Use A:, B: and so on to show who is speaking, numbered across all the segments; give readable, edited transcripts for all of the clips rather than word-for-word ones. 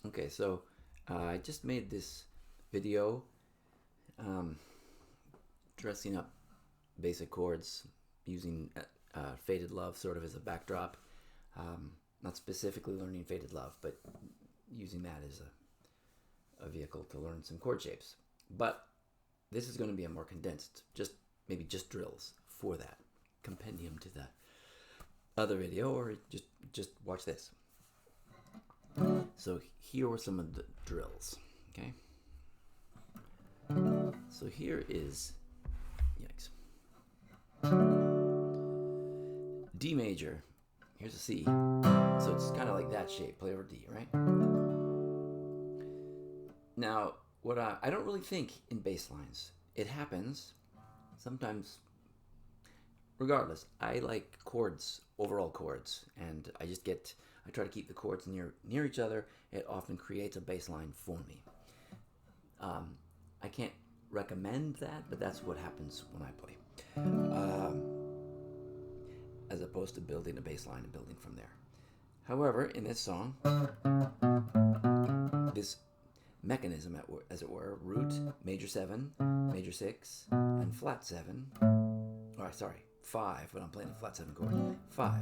A: Okay, so I just made this video dressing up basic chords using Faded Love sort of as a backdrop. Not specifically learning Faded Love, but using that as a vehicle to learn some chord shapes. But this is going to be a more condensed, maybe just drills for that compendium to that other video, or just watch this. So here were some of the drills, okay? So here is, yikes, D major. Here's a C. So it's kind of like that shape, play over D, right? Now, what I don't really think in bass lines. It happens sometimes. Regardless, I like chords, overall chords, and I try to keep the chords near each other. It often creates a bass line for me. I can't recommend that, but that's what happens when I play, as opposed to building a bass line and building from there. However, in this song, this mechanism, as it were, root, major 7, major 6, and flat 7. Or sorry, 5, but I'm playing a flat 7 chord. 5.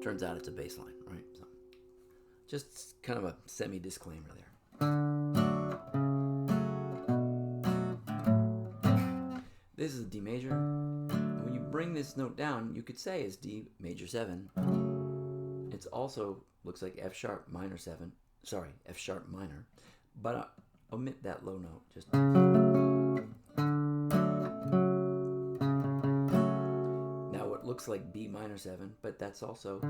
A: Turns out it's a bass line, right? So, just kind of a semi-disclaimer there. This is D major. And when you bring this note down, you could say it's D major 7. It's also looks like F sharp minor 7. Sorry, F sharp minor. But omit that low note. Just now what looks like B minor 7, but that's also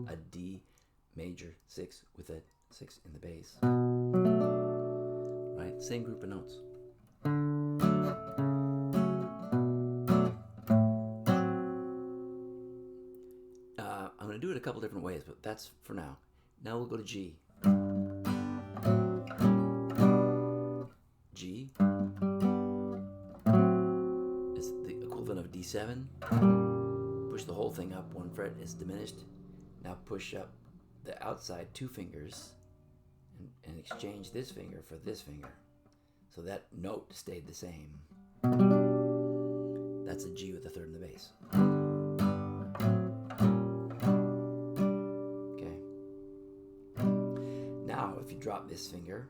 A: a D major 6 with a 6 in the bass. Right? Same group of notes. I'm going to do it a couple different ways, but that's for now. Now we'll go to G. G is the equivalent of D7. Push the whole thing up 1 fret is diminished. Now push up the outside 2 fingers and exchange this finger for this finger. So that note stayed the same. That's a G with the 3rd in the bass. Okay. Now if you drop this finger,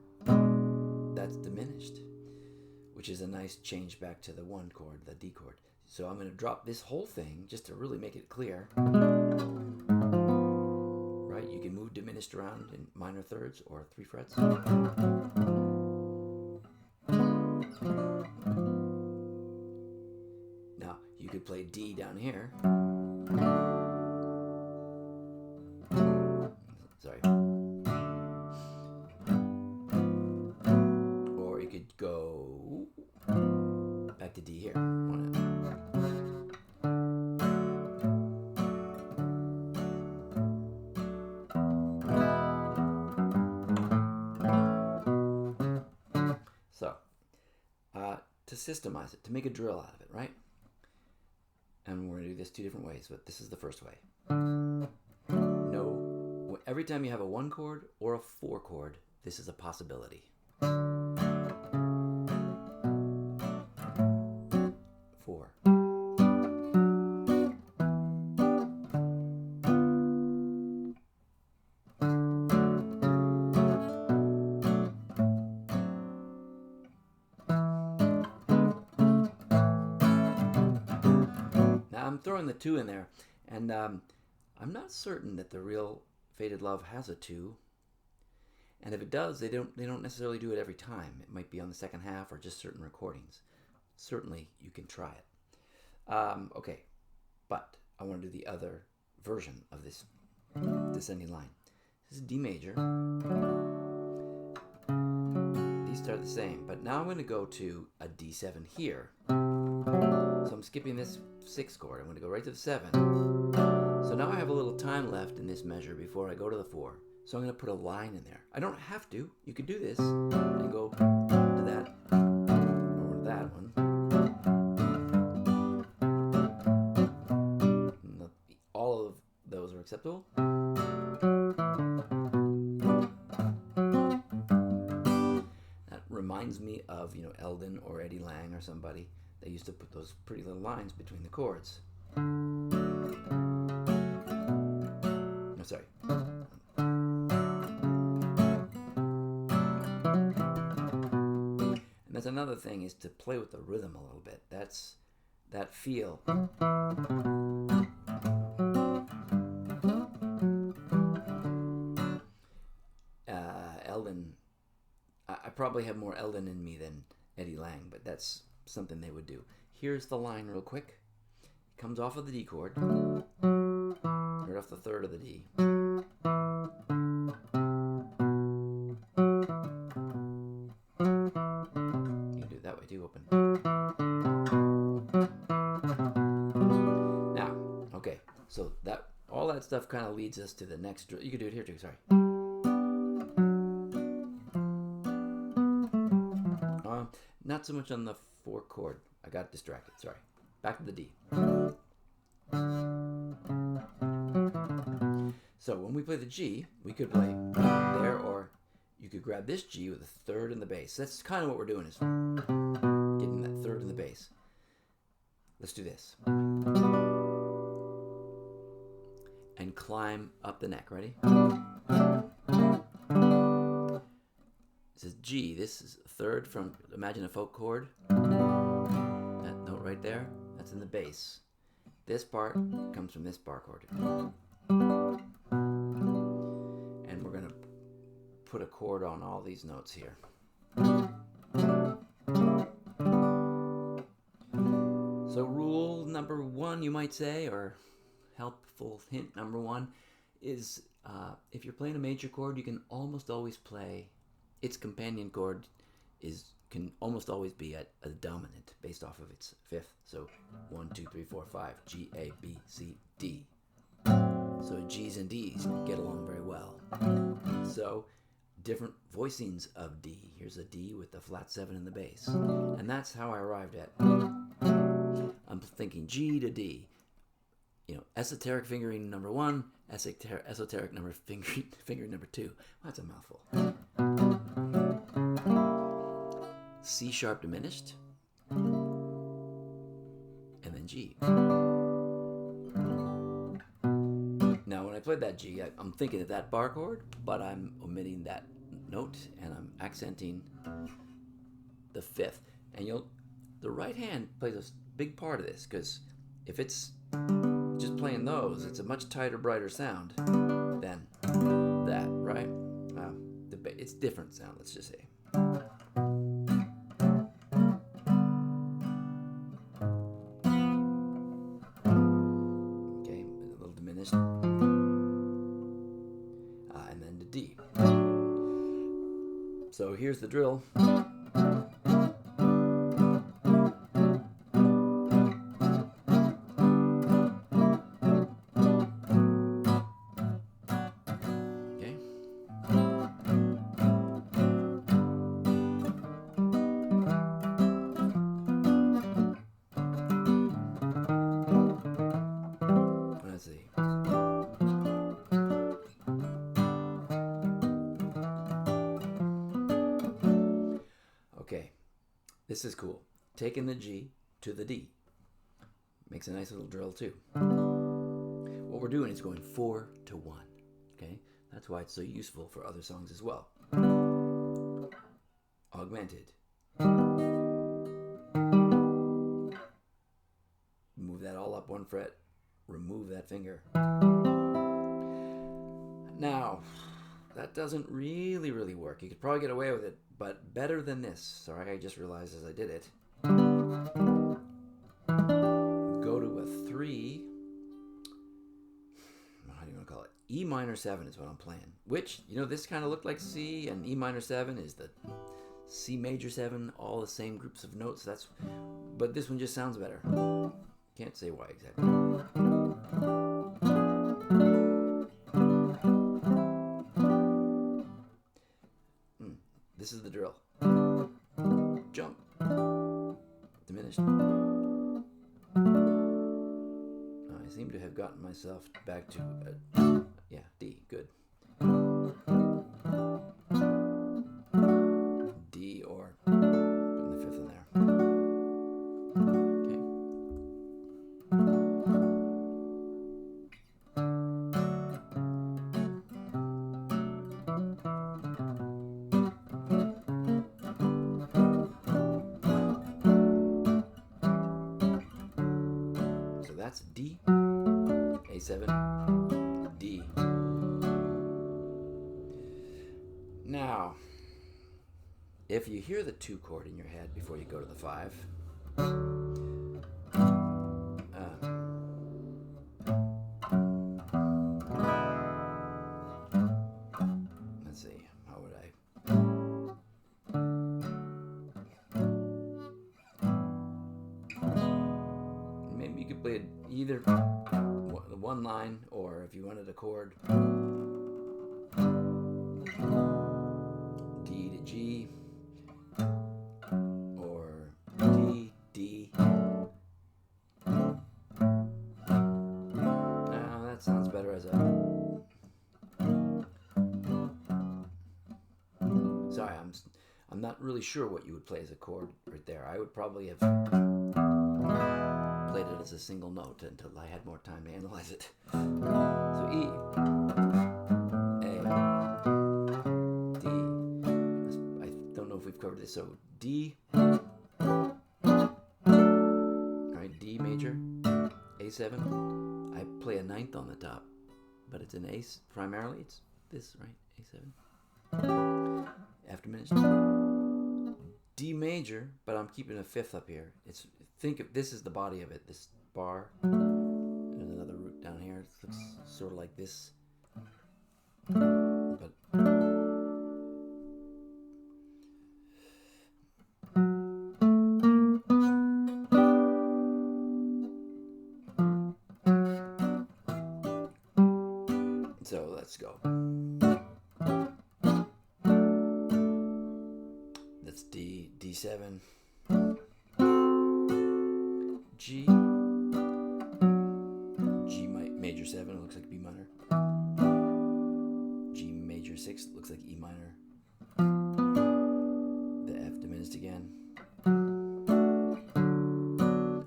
A: that's diminished, which is a nice change back to the 1 chord, the D chord. So I'm going to drop this whole thing just to really make it clear. Right? You can move diminished around in minor 3rds or 3 frets. Now, you could play D down here. Sorry. Or you could go back to D here. So, to systemize it, to make a drill out of it, right? And we're going to do this 2 different ways, but this is the first way. No, every time you have a 1 chord or a 4 chord, this is a possibility. 4. Now I'm throwing the 2 in there, and I'm not certain that the real Faded Love has a 2. And if it does, they don't necessarily do it every time. It might be on the second half or just certain recordings. Certainly, you can try it. Okay, but I want to do the other version of this descending line. This is D major. These start the same, but now I'm going to go to a D7 here. So I'm skipping this 6th chord. I'm going to go right to the 7. So now I have a little time left in this measure before I go to the 4. So I'm going to put a line in there. I don't have to. You could do this and go to that or to that one. acceptable. That reminds me of, you know, Eldon or Eddie Lang or somebody. They used to put those pretty little lines between the chords. No, sorry. And that's another thing, is to play with the rhythm a little bit. That's that feel. Eldon, I probably have more Eldon in me than Eddie Lang, but that's something they would do. Here's the line real quick. It comes off of the D chord, right off the third of the D. You can do it that way too, open. Now, okay, so that all that stuff kind of leads us to the next drill. You can do it here too, sorry. Not so much on the 4 chord. I got distracted, sorry. Back to the D. So when we play the G, we could play there, or you could grab this G with a third in the bass. That's kind of what we're doing, is getting that third in the bass. Let's do this. And climb up the neck. Ready? This is G. This is third from, imagine a folk chord. That note right there, that's in the bass. This part comes from this bar chord. And we're going to put a chord on all these notes here. So rule number 1, you might say, or helpful hint number 1, is if you're playing a major chord, you can almost always play its companion chord can almost always be a dominant based off of its 5th. So 1, 2, 3, 4, 5, G, A, B, C, D. So G's and D's get along very well. So different voicings of D. Here's a D with the flat 7 in the bass. And that's how I arrived at. I'm thinking G to D. You know, esoteric fingering number 1, esoteric number fingering number 2. Well, that's a mouthful. C sharp diminished, and then G. Now when I played that G, I'm thinking of that bar chord, but I'm omitting that note and I'm accenting the 5th. And the right hand plays a big part of this, because if it's just playing those, it's a much tighter, brighter sound than that, right? It's different sound, let's just say. Okay, a little diminished. And then to D. So here's the drill. Okay, this is cool. Taking the G to the D. Makes a nice little drill too. What we're doing is going 4 to 1. Okay, that's why it's so useful for other songs as well. Augmented. Move that all up 1 fret. Remove that finger. Now, that doesn't really work. You could probably get away with it, but better than this. Sorry, I just realized as I did it. Go to a 3. How do you want to call it? E minor 7 is what I'm playing. Which, you know, this kind of looked like C, and E minor 7 is the C major 7, all the same groups of notes. But this one just sounds better. Can't say why exactly. This is the drill. Jump. Diminished. Oh, I see. seem to have gotten myself back to, yeah, D, good. D, or putting the fifth in there. So that's D, A7, D. Now, if you hear the 2 chord in your head before you go to the 5, let's see, how would I? Maybe you could play it either the one line, or if you wanted a chord, D to G, or D, D. That sounds better as a... Sorry, I'm not really sure what you would play as a chord right there. I would probably have played it as a single note until I had more time to analyze it. So E, A, D. I don't know if we've covered this. So D, all right, D major, A7. I play a ninth on the top, but it's an A primarily. It's this, right? A7. F diminished. D major, but I'm keeping a fifth up here. Think of this is the body of it. This bar. There's another root down here. It looks sort of like this, but so let's go. That's D, D7, G, G major 7, it looks like B minor, G major 6, looks like E minor, the F diminished again. I'm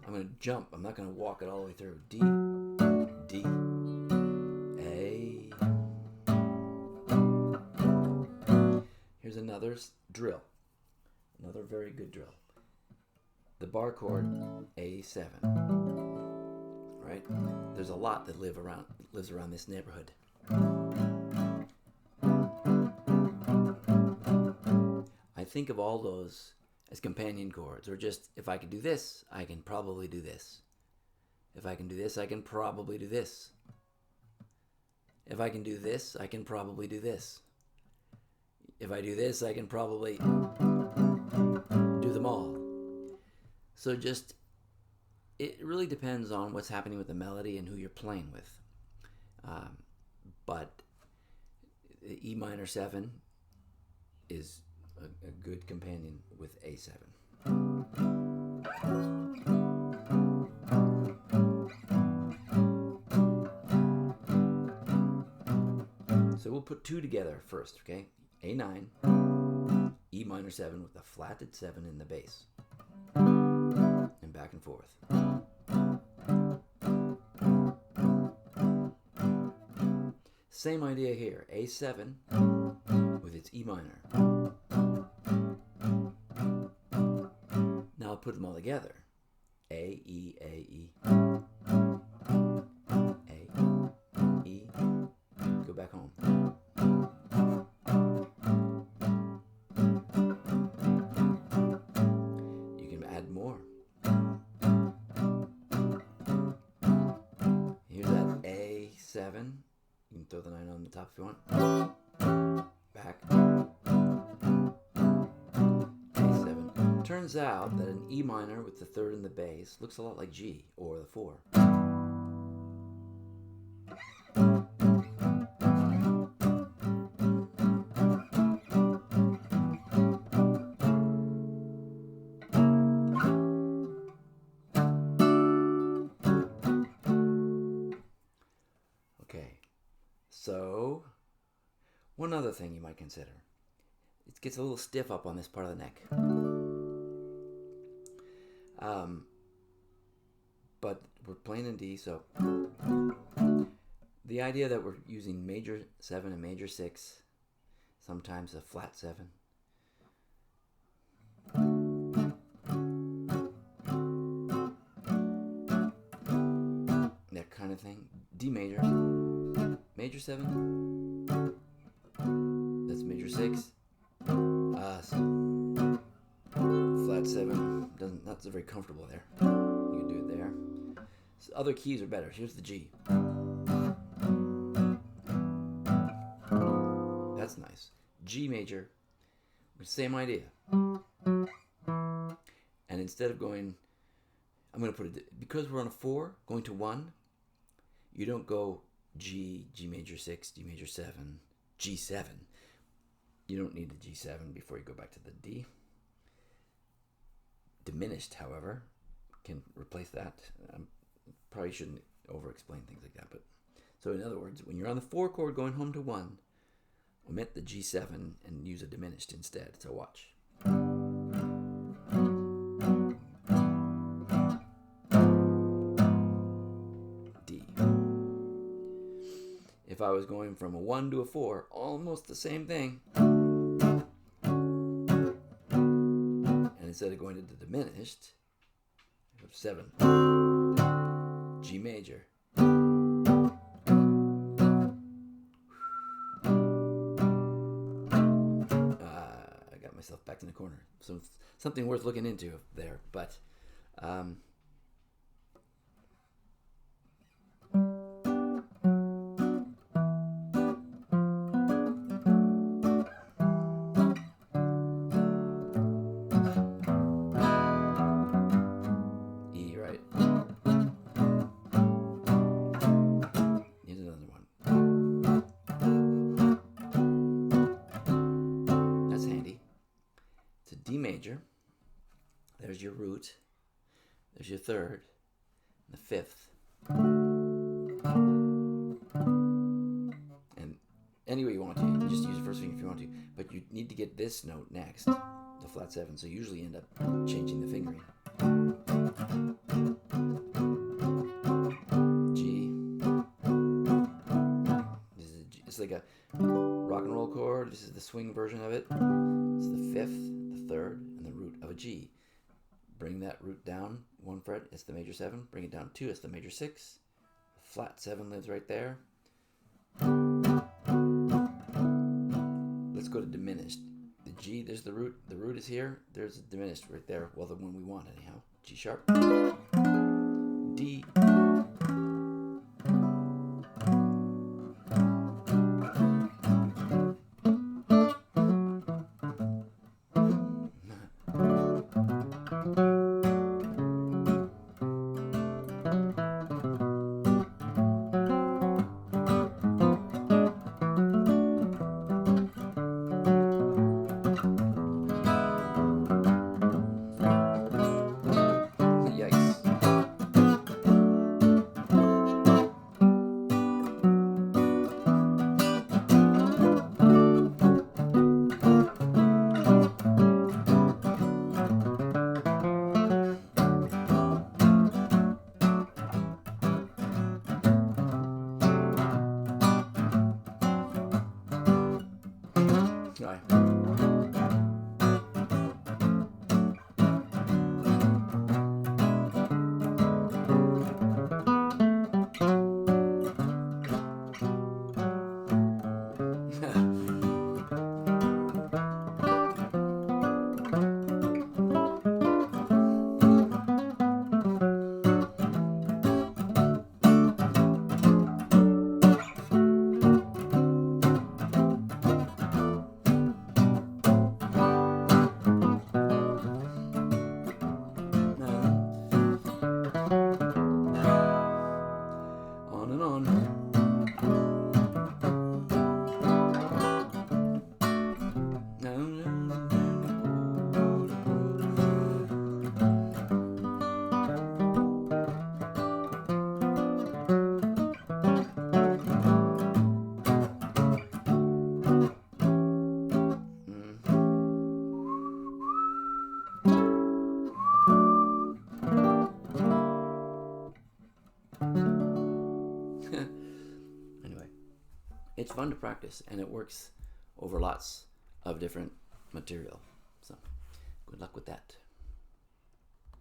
A: going to jump, I'm not going to walk it all the way through. D, D, A. Here's another drill. Another very good drill. The bar chord A7. Right? There's a lot that lives around this neighborhood. I think of all those as companion chords, or just if I could do this, I can probably do this. If I can do this, I can probably do this. If I can do this, I can probably do this. If I do this, I can probably do them all. So just, it really depends on what's happening with the melody and who you're playing with. But the E minor 7 is a good companion with A7. So we'll put 2 together first, okay? A9, E minor 7 with a flatted 7 in the bass. And back and forth. Same idea here. A7 with its E minor. Now I'll put them all together. A, E, A, E. A, E. Go back home. You can add more. Here's that A7. You can throw the 9 on the top if you want. Back. A7. Turns out that an E minor with the 3rd in the bass looks a lot like G, or the 4. So, one other thing you might consider. It gets a little stiff up on this part of the neck. But we're playing in D, so the idea that we're using major 7 and major 6, sometimes a flat 7, that kind of thing. D major, major 7, that's major 6, flat 7, not so very comfortable there. You can do it there. So other keys are better. Here's the G. That's nice. G major, same idea. And instead of going, I'm going to put it, because we're on a 4, going to 1, you don't go G, G major 6, D major 7, G7. You don't need the G7 before you go back to the D. Diminished, however, can replace that. Probably shouldn't over-explain things like that. But so in other words, when you're on the 4 chord going home to 1, omit the G7 and use a diminished instead. So watch. D. If I was going from a 1 to a 4, almost the same thing. And instead of going to the diminished, I go to 7. G major. I got myself back in the corner. So something worth looking into there, but E, right? Here's another one. That's handy. It's a D major. There's your root. There's your 3rd, and the 5th. And any way you want to, you can just use the first finger if you want to. But you need to get this note next, the flat 7. So you usually end up changing the fingering. G. This is a G. It's like a rock and roll chord. This is the swing version of it. It's the 5th, the 3rd, and the root of a G. Bring that root down 1 fret, it's the major 7. Bring it down 2, it's the major 6. The flat 7 lives right there. Let's go to diminished. The G, there's the root. The root is here. There's the diminished right there. Well, the one we want anyhow. G sharp. D. it's fun to practice, and it works over lots of different material. So good luck with that.